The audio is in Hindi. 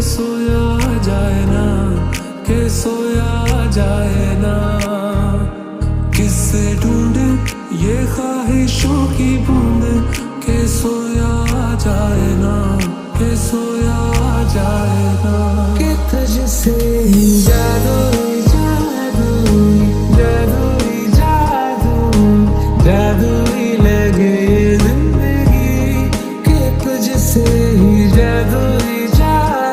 सोया जाए ना, के सोया जाए ना। किससे ढूंढे ये ख्वाहिशों की बूंद, के सोया जाए ना, के सोया जाए ना। कि तुझसे